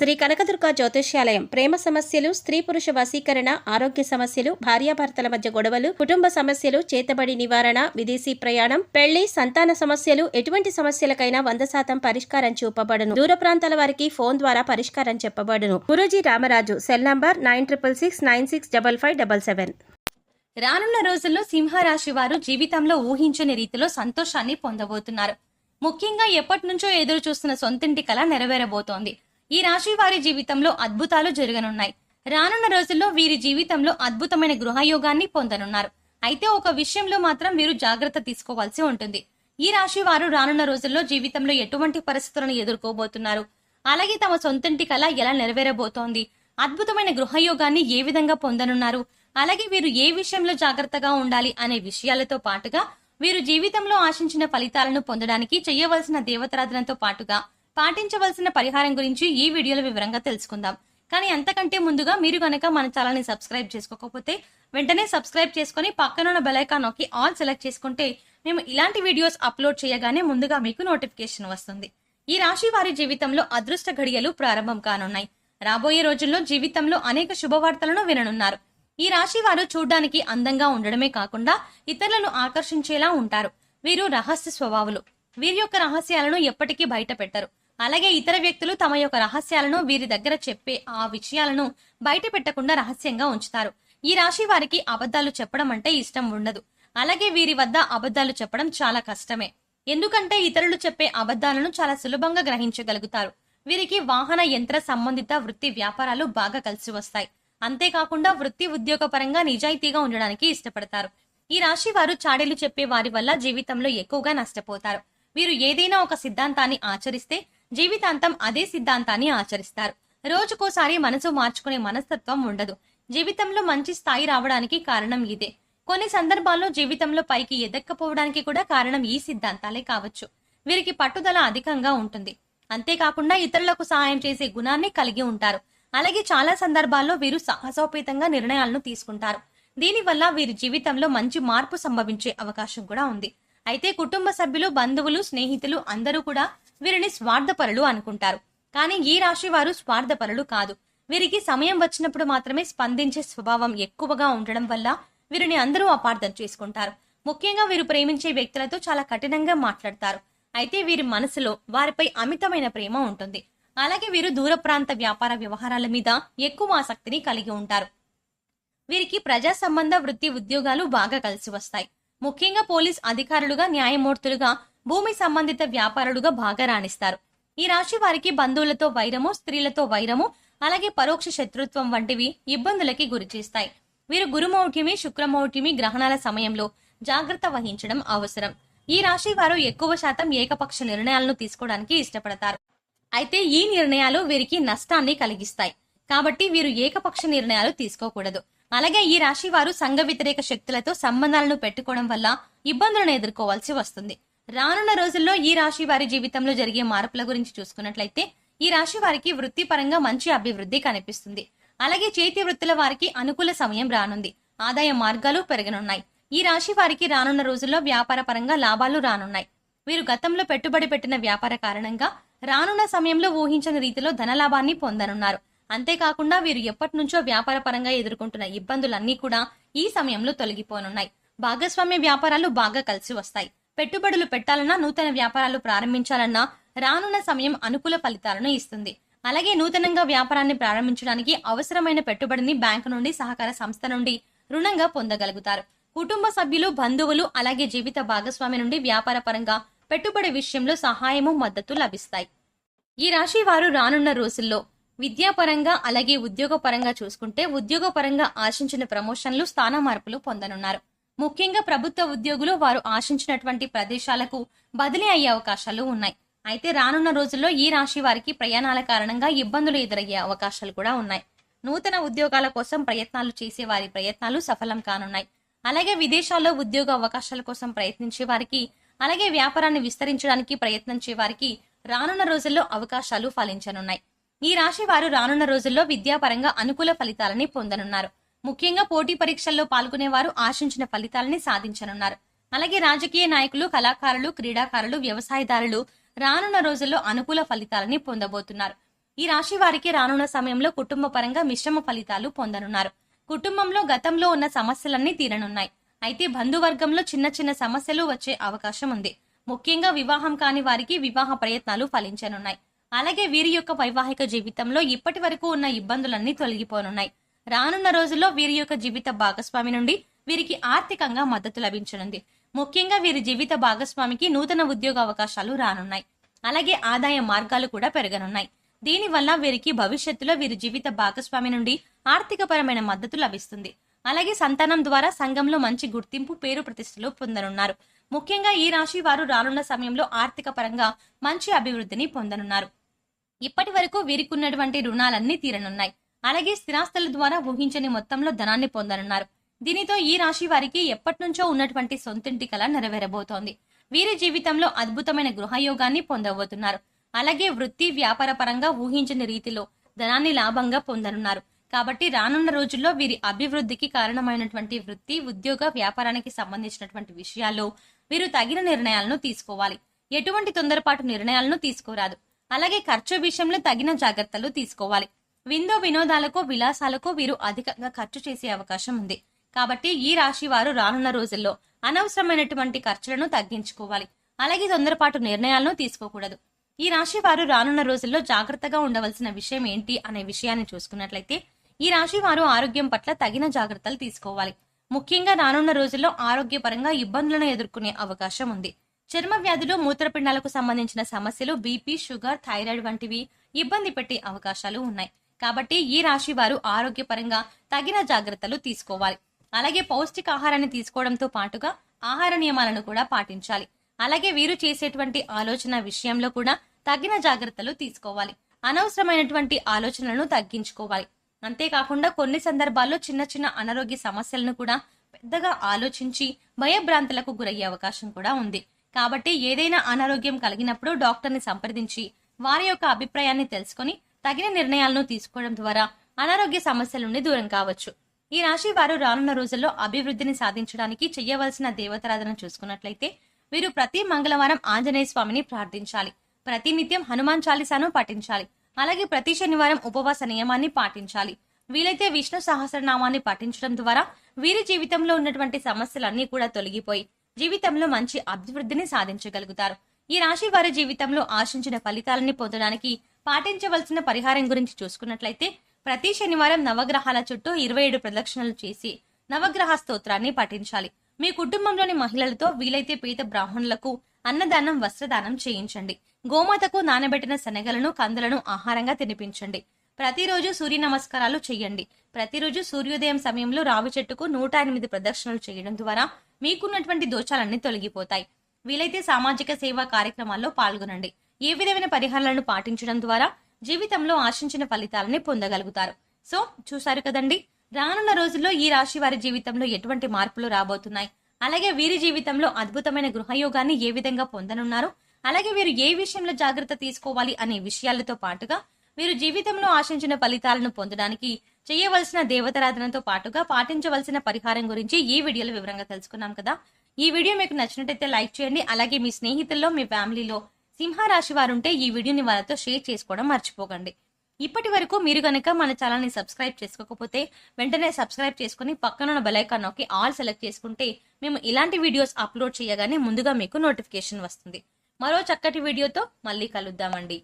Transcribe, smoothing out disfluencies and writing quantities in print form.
శ్రీ కనకదుర్గ జ్యోతిష్యాలయం ప్రేమ సమస్యలు, స్త్రీ పురుష వశీకరణ, ఆరోగ్య సమస్యలు, భార్యాభర్తల మధ్య గొడవలు, కుటుంబ సమస్యలు, చేతబడి నివారణ, విదేశీ ప్రయాణం, పెళ్లి, సంతాన సమస్యలు, ఎటువంటి సమస్యలకైనా 100% పరిష్కారం చూపబడును. దూర ప్రాంతాల వారికి ఫోన్ ద్వారా పరిష్కారం చెప్పబడును. గురూజీ రామరాజు. Cell number 9666965577. రానున్న రోజుల్లో సింహరాశి వారు జీవితంలో ఊహించని రీతిలో సంతోషాన్ని పొందబోతున్నారు. ముఖ్యంగా ఎప్పటి నుంచో ఎదురు చూస్తున్న సొంతింటి కల నెరవేరబోతోంది. ఈ రాశి వారి జీవితంలో అద్భుతాలు జరగనున్నాయి. రానున్న రోజుల్లో వీరి జీవితంలో అద్భుతమైన గృహయోగాన్ని పొందనున్నారు. అయితే ఒక విషయంలో మాత్రం వీరు జాగ్రత్త తీసుకోవాల్సి ఉంటుంది. ఈ రాశి వారు రానున్న రోజుల్లో జీవితంలో ఎటువంటి పరిస్థితులను ఎదుర్కోబోతున్నారు, అలాగే తమ సొంతింటి కల ఎలా నెరవేరబోతోంది, అద్భుతమైన గృహయోగాన్ని ఏ విధంగా పొందనున్నారు, అలాగే వీరు ఏ విషయంలో జాగ్రత్తగా ఉండాలి అనే విషయాలతో పాటుగా వీరు జీవితంలో ఆశించిన ఫలితాలను పొందడానికి చేయవలసిన దేవతారాధనతో పాటుగా పాటించవలసిన పరిహారం గురించి ఈ వీడియోలో వివరంగా తెలుసుకుందాం. కానీ అంతకంటే ముందుగా మీరు గనక మన ఛానల్ని సబ్స్క్రైబ్ చేసుకోకపోతే వెంటనే సబ్స్క్రైబ్ చేసుకుని పక్కనున్న బెల్ ఐకాన్ నొక్కి ఆల్ సెలెక్ట్ చేసుకుంటే మేము ఇలాంటి వీడియోస్ అప్లోడ్ చేయగానే ముందుగా మీకు నోటిఫికేషన్ వస్తుంది. ఈ రాశి వారి జీవితంలో అదృష్ట ఘడియలు ప్రారంభం కానున్నాయి. రాబోయే రోజుల్లో జీవితంలో అనేక శుభవార్తలను విననున్నారు. ఈ రాశి వారు చూడ్డానికి అందంగా ఉండడమే కాకుండా ఇతరులను ఆకర్షించేలా ఉంటారు. వీరు రహస్య స్వభావులు. వీరి యొక్క రహస్యాలను ఎప్పటికీ బయట పెట్టరు. అలాగే ఇతర వ్యక్తులు తమ యొక్క రహస్యాలను వీరి దగ్గర చెప్పే ఆ విషయాలను బయట పెట్టకుండా రహస్యంగా ఉంచుతారు. ఈ రాశి వారికి అబద్ధాలు చెప్పడం అంటే ఇష్టం ఉండదు. అలాగే వీరి వద్ద అబద్ధాలు చెప్పడం చాలా కష్టమే. ఎందుకంటే ఇతరులు చెప్పే అబద్ధాలను చాలా సులభంగా గ్రహించగలుగుతారు. వీరికి వాహన యంత్ర సంబంధిత వృత్తి వ్యాపారాలు బాగా కలిసి వస్తాయి. అంతేకాకుండా వృత్తి ఉద్యోగ పరంగా నిజాయితీగా ఉండడానికి ఇష్టపడతారు. ఈ రాశి వారు చాడీలు చెప్పే వారి వల్ల జీవితంలో ఎక్కువగా నష్టపోతారు. వీరు ఏదైనా ఒక సిద్ధాంతాన్ని ఆచరిస్తే జీవితాంతం అదే సిద్ధాంతాన్ని ఆచరిస్తారు. రోజుకోసారి మనసు మార్చుకునే మనస్తత్వం ఉండదు. జీవితంలో మంచి స్థాయి రావడానికి కారణం ఇదే. కొన్ని సందర్భాల్లో జీవితంలో పైకి ఎదక్కపోవడానికి కూడా కారణం ఈ సిద్ధాంతాలే కావచ్చు. వీరికి పట్టుదల అధికంగా ఉంటుంది. అంతేకాకుండా ఇతరులకు సహాయం చేసే గుణాన్ని కలిగి ఉంటారు. అలాగే చాలా సందర్భాల్లో వీరు సాహసోపేతంగా నిర్ణయాలను తీసుకుంటారు. దీనివల్ల వీరి జీవితంలో మంచి మార్పు సంభవించే అవకాశం కూడా ఉంది. అయితే కుటుంబ సభ్యులు, బంధువులు, స్నేహితులు అందరూ కూడా వీరిని స్వార్థపరులు అనుకుంటారు. కానీ ఈ రాశి వారు స్వార్థపరులు కాదు. వీరికి సమయం వచ్చినప్పుడు మాత్రమే స్పందించే స్వభావం ఎక్కువగా ఉండడం వల్ల వీరిని అందరూ అపార్థం చేసుకుంటారు. ముఖ్యంగా వీరు ప్రేమించే వ్యక్తులతో చాలా కఠినంగా మాట్లాడతారు. అయితే వీరి మనసులో వారిపై అమితమైన ప్రేమ ఉంటుంది. అలాగే వీరు దూర ప్రాంత వ్యాపార వ్యవహారాల మీద ఎక్కువ ఆసక్తిని కలిగి ఉంటారు. వీరికి ప్రజా సంబంధ వృత్తి ఉద్యోగాలు బాగా కలిసి వస్తాయి. ముఖ్యంగా పోలీస్ అధికారులుగా, న్యాయమూర్తులుగా, భూమి సంబంధిత వ్యాపారులుగా బాగా రాణిస్తారు. ఈ రాశి వారికి బంధువులతో వైరము, స్త్రీలతో వైరము, అలాగే పరోక్ష శత్రుత్వం వంటివి ఇబ్బందులకి గురిచేస్తాయి. వీరు గురుమౌఢ్యమి, శుక్రమౌఢ్యమి గ్రహణాల సమయంలో జాగ్రత్త వహించడం అవసరం. ఈ రాశి వారు ఎక్కువ శాతం ఏకపక్ష నిర్ణయాలను తీసుకోవడానికి ఇష్టపడతారు. అయితే ఈ నిర్ణయాలు వీరికి నష్టాన్ని కలిగిస్తాయి. కాబట్టి వీరు ఏకపక్ష నిర్ణయాలు తీసుకోకూడదు. అలాగే ఈ రాశి వారు సంఘ వ్యతిరేక శక్తులతో సంబంధాలను పెట్టుకోవడం వల్ల ఇబ్బందులను ఎదుర్కోవాల్సి వస్తుంది. రానున్న రోజుల్లో ఈ రాశి వారి జీవితంలో జరిగే మార్పుల గురించి చూసుకున్నట్లయితే ఈ రాశి వారికి వృత్తిపరంగా మంచి అభివృద్ధి కనిపిస్తుంది. అలాగే చేతి వృత్తుల వారికి అనుకూల సమయం రానుంది. ఆదాయ మార్గాలు పెరగనున్నాయి. ఈ రాశి వారికి రానున్న రోజుల్లో వ్యాపార పరంగా లాభాలు రానున్నాయి. వీరు గతంలో పెట్టుబడి పెట్టిన వ్యాపార కారణంగా రానున్న సమయంలో ఊహించని రీతిలో ధనలాభాన్ని పొందనున్నారు. అంతేకాకుండా వీరు ఎప్పటి నుంచో వ్యాపార పరంగా ఎదుర్కొంటున్న ఇబ్బందులన్నీ కూడా ఈ సమయంలో తొలగిపోనున్నాయి. భాగస్వామ్య వ్యాపారాలు బాగా కలిసి వస్తాయి. పెట్టుబడులు పెట్టాలన్నా, నూతన వ్యాపారాలు ప్రారంభించాలన్నా రానున్న సమయం అనుకూల ఫలితాలను ఇస్తుంది. అలాగే నూతనంగా వ్యాపారాన్ని ప్రారంభించడానికి అవసరమైన పెట్టుబడిని బ్యాంకు నుండి, సహకార సంస్థ నుండి రుణంగా పొందగలుగుతారు. కుటుంబ సభ్యులు, బంధువులు, అలాగే జీవిత భాగస్వామి నుండి వ్యాపార పరంగా పెట్టుబడి విషయంలో సహాయము, మద్దతు లభిస్తాయి. ఈ రాశి వారు రానున్న రోజుల్లో విద్యాపరంగా అలాగే ఉద్యోగపరంగా చూసుకుంటే ఉద్యోగపరంగా ఆశించిన ప్రమోషన్లు, స్థాన మార్పులు పొందనున్నారు. ముఖ్యంగా ప్రభుత్వ ఉద్యోగులు వారు ఆశించినటువంటి ప్రదేశాలకు బదిలీ అయ్యే అవకాశాలు ఉన్నాయి. అయితే రానున్న రోజుల్లో ఈ రాశి వారికి ప్రయాణాల కారణంగా ఇబ్బందులు ఎదురయ్యే అవకాశాలు కూడా ఉన్నాయి. నూతన ఉద్యోగాల కోసం ప్రయత్నాలు చేసే వారి ప్రయత్నాలు సఫలం కానున్నాయి. అలాగే విదేశాల్లో ఉద్యోగ అవకాశాల కోసం ప్రయత్నించే వారికి, అలాగే వ్యాపారాన్ని విస్తరించడానికి ప్రయత్నించే వారికి రానున్న రోజుల్లో అవకాశాలు ఫలించనున్నాయి. ఈ రాశి వారు రానున్న రోజుల్లో విద్యాపరంగా అనుకూల ఫలితాలని పొందనున్నారు. ముఖ్యంగా పోటీ పరీక్షల్లో పాల్గొనేవారు ఆశించిన ఫలితాలని సాధించనున్నారు. అలాగే రాజకీయ నాయకులు, కళాకారులు, క్రీడాకారులు, వ్యవసాయదారులు రానున్న రోజుల్లో అనుకూల ఫలితాలని పొందబోతున్నారు. ఈ రాశి వారికి రానున్న సమయంలో కుటుంబ పరంగా మిశ్రమ ఫలితాలు పొందనున్నారు. కుటుంబంలో గతంలో ఉన్న సమస్యలన్నీ తీరనున్నాయి. అయితే బంధువర్గంలో చిన్న చిన్న సమస్యలు వచ్చే అవకాశం ఉంది. ముఖ్యంగా వివాహం కాని వారికి వివాహ ప్రయత్నాలు ఫలించనున్నాయి. అలాగే వీరి యొక్క వైవాహిక జీవితంలో ఇప్పటి వరకు ఉన్న ఇబ్బందులన్నీ తొలగిపోనున్నాయి. రానున్న రోజుల్లో వీరి యొక్క జీవిత భాగస్వామి నుండి వీరికి ఆర్థికంగా మద్దతు లభించనుంది. ముఖ్యంగా వీరి జీవిత భాగస్వామికి నూతన ఉద్యోగ అవకాశాలు రానున్నాయి. అలాగే ఆదాయ మార్గాలు కూడా పెరగనున్నాయి. దీనివల్ల వీరికి భవిష్యత్తులో వీరి జీవిత భాగస్వామి నుండి ఆర్థిక పరమైన మద్దతు లభిస్తుంది. అలాగే సంతానం ద్వారా సంఘంలో మంచి గుర్తింపు, పేరు ప్రతిష్టలు పొందనున్నారు. ముఖ్యంగా ఈ రాశి వారు రానున్న సమయంలో ఆర్థిక పరంగా మంచి అభివృద్ధిని పొందనున్నారు. ఇప్పటి వరకు వీరికి ఉన్నటువంటి రుణాలన్నీ తీరనున్నాయి. అలాగే స్థిరాస్తుల ద్వారా ఊహించని మొత్తంలో ధనాన్ని పొందనున్నారు. దీనితో ఈ రాశి వారికి ఎప్పటి నుంచో ఉన్నటువంటి సొంతింటి కల నెరవేరబోతోంది. వీరి జీవితంలో అద్భుతమైన గృహయోగాన్ని పొందబోతున్నారు. అలాగే వృత్తి, వ్యాపార పరంగా ఊహించని రీతిలో ధనాన్ని లాభంగా పొందనున్నారు. కాబట్టి రానున్న రోజుల్లో వీరి అభివృద్ధికి కారణమైనటువంటి వృత్తి, ఉద్యోగ, వ్యాపారానికి సంబంధించినటువంటి విషయాల్లో వీరు తగిన నిర్ణయాలను తీసుకోవాలి. ఎటువంటి తొందరపాటు నిర్ణయాలను తీసుకోరాదు. అలాగే ఖర్చు విషయంలో తగిన జాగ్రత్తలు తీసుకోవాలి. వినోదాలకు, విలాసాలకు వీరు అధికంగా ఖర్చు చేసే అవకాశం ఉంది. కాబట్టి ఈ రాశి వారు రానున్న రోజుల్లో అనవసరమైనటువంటి ఖర్చులను తగ్గించుకోవాలి. అలాగే తొందరపాటు నిర్ణయాలను తీసుకోకూడదు. ఈ రాశి వారు రానున్న రోజుల్లో జాగ్రత్తగా ఉండవలసిన విషయం ఏంటి అనే విషయాన్ని చూసుకున్నట్లయితే ఈ రాశి వారు ఆరోగ్యం పట్ల తగిన జాగ్రత్తలు తీసుకోవాలి. ముఖ్యంగా రానున్న రోజుల్లో ఆరోగ్యపరంగా ఇబ్బందులను ఎదుర్కొనే అవకాశం ఉంది. చర్మ వ్యాధులు, మూత్రపిండాలకు సంబంధించిన సమస్యలు, బీపీ, షుగర్, థైరాయిడ్ వంటివి ఇబ్బంది పెట్టే అవకాశాలు ఉన్నాయి. కాబట్టి ఈ రాశి వారు ఆరోగ్యపరంగా తగిన జాగ్రత్తలు తీసుకోవాలి. అలాగే పౌష్టికాహారాన్ని తీసుకోవడంతో పాటుగా ఆహార నియమాలను కూడా పాటించాలి. అలాగే వీరు చేసేటువంటి ఆలోచన విషయంలో కూడా తగిన జాగ్రత్తలు తీసుకోవాలి. అనవసరమైనటువంటి ఆలోచనలను తగ్గించుకోవాలి. అంతేకాకుండా కొన్ని సందర్భాల్లో చిన్న చిన్న అనారోగ్య సమస్యలను కూడా పెద్దగా ఆలోచించి భయభ్రాంతులకు గురయ్యే అవకాశం కూడా ఉంది. కాబట్టి ఏదైనా అనారోగ్యం కలిగినప్పుడు డాక్టర్ని సంప్రదించి వారి యొక్క అభిప్రాయాన్ని తెలుసుకొని తగిన నిర్ణయాలను తీసుకోవడం ద్వారా అనారోగ్య సమస్యల నుండి దూరం కావచ్చు. ఈ రాశి వారు రానున్న రోజుల్లో అభివృద్ధిని సాధించడానికి చేయవలసిన దేవతారాధన చూసుకున్నట్లయితే వీరు ప్రతి మంగళవారం ఆంజనేయ స్వామిని ప్రార్థించాలి. ప్రతినిత్యం హనుమాన్ చాలీసాను పఠించాలి. అలాగే ప్రతి శనివారం ఉపవాస నియమాన్ని పాటించాలి. వీలైతే విష్ణు సహస్రనామాన్ని పఠించడం ద్వారా వీరి జీవితంలో ఉన్నటువంటి సమస్యలన్నీ కూడా తొలగిపోయి జీవితంలో మంచి అభివృద్ధిని సాధించగలుగుతారు. ఈ రాశి వారి జీవితంలో ఆశించిన ఫలితాలని పొందడానికి పాటించవలసిన పరిహారం గురించి చూసుకున్నట్లయితే ప్రతి శనివారం నవగ్రహాల చుట్టూ 27 ప్రదక్షిణలు చేసి నవగ్రహ స్తోత్రాన్ని పఠించాలి. మీ కుటుంబంలోని మహిళలతో వీలైతే పేద బ్రాహ్మణులకు అన్నదానం, వస్త్రదానం చేయించండి. గోమాతకు నానబెట్టిన శనగలను, కందులను ఆహారంగా తినిపించండి. ప్రతిరోజు సూర్య నమస్కారాలు చేయండి. ప్రతిరోజు సూర్యోదయం సమయంలో రావి చెట్టుకు 108 ప్రదక్షిణలు చేయడం ద్వారా మీకున్నటువంటి దోషాలన్నీ తొలగిపోతాయి. వీలైతే సామాజిక సేవా కార్యక్రమాల్లో పాల్గొనండి. ఏ విధమైన పరిహారాలను పాటించడం ద్వారా జీవితంలో ఆశించిన ఫలితాలని పొందగలుగుతారు. సో చూశారు కదండి, రానున్న రోజుల్లో ఈ రాశి వారి జీవితంలో ఎటువంటి మార్పులు రాబోతున్నాయి, అలాగే వీరి జీవితంలో అద్భుతమైన గృహయోగాన్ని ఏ విధంగా పొందనున్నారు, అలాగే వీరు ఏ విషయంలో జాగ్రత్త తీసుకోవాలి అనే విషయాలతో పాటుగా వీరు జీవితంలో ఆశించిన ఫలితాలను పొందడానికి చేయవలసిన దేవతారాధనతో పాటుగా పాటించవలసిన పరిహారం గురించి ఈ వీడియోలో వివరంగా తెలుసుకున్నాం కదా. ఈ వీడియో మీకు నచ్చినట్టయితే లైక్ చేయండి. అలాగే మీ స్నేహితుల్లో, మీ ఫ్యామిలీలో సింహరాశి వారు ఉంటే ఈ వీడియోని వాళ్ళతో షేర్ చేసుకోవడం మర్చిపోకండి. ఇప్పటి వరకు మీరు గనక మన ఛానల్ ని సబ్స్క్రైబ్ చేసుకోకపోతే వెంటనే సబ్స్క్రైబ్ చేసుకుని పక్కనున్న బెల్ ఐకాన్ నొక్కి ఆల్ సెలెక్ట్ చేసుకుంటే మేము ఇలాంటి వీడియోస్ అప్లోడ్ చేయగానే ముందుగా మీకు నోటిఫికేషన్ వస్తుంది. మరో చక్కటి వీడియోతో మళ్ళీ కలుద్దామండి.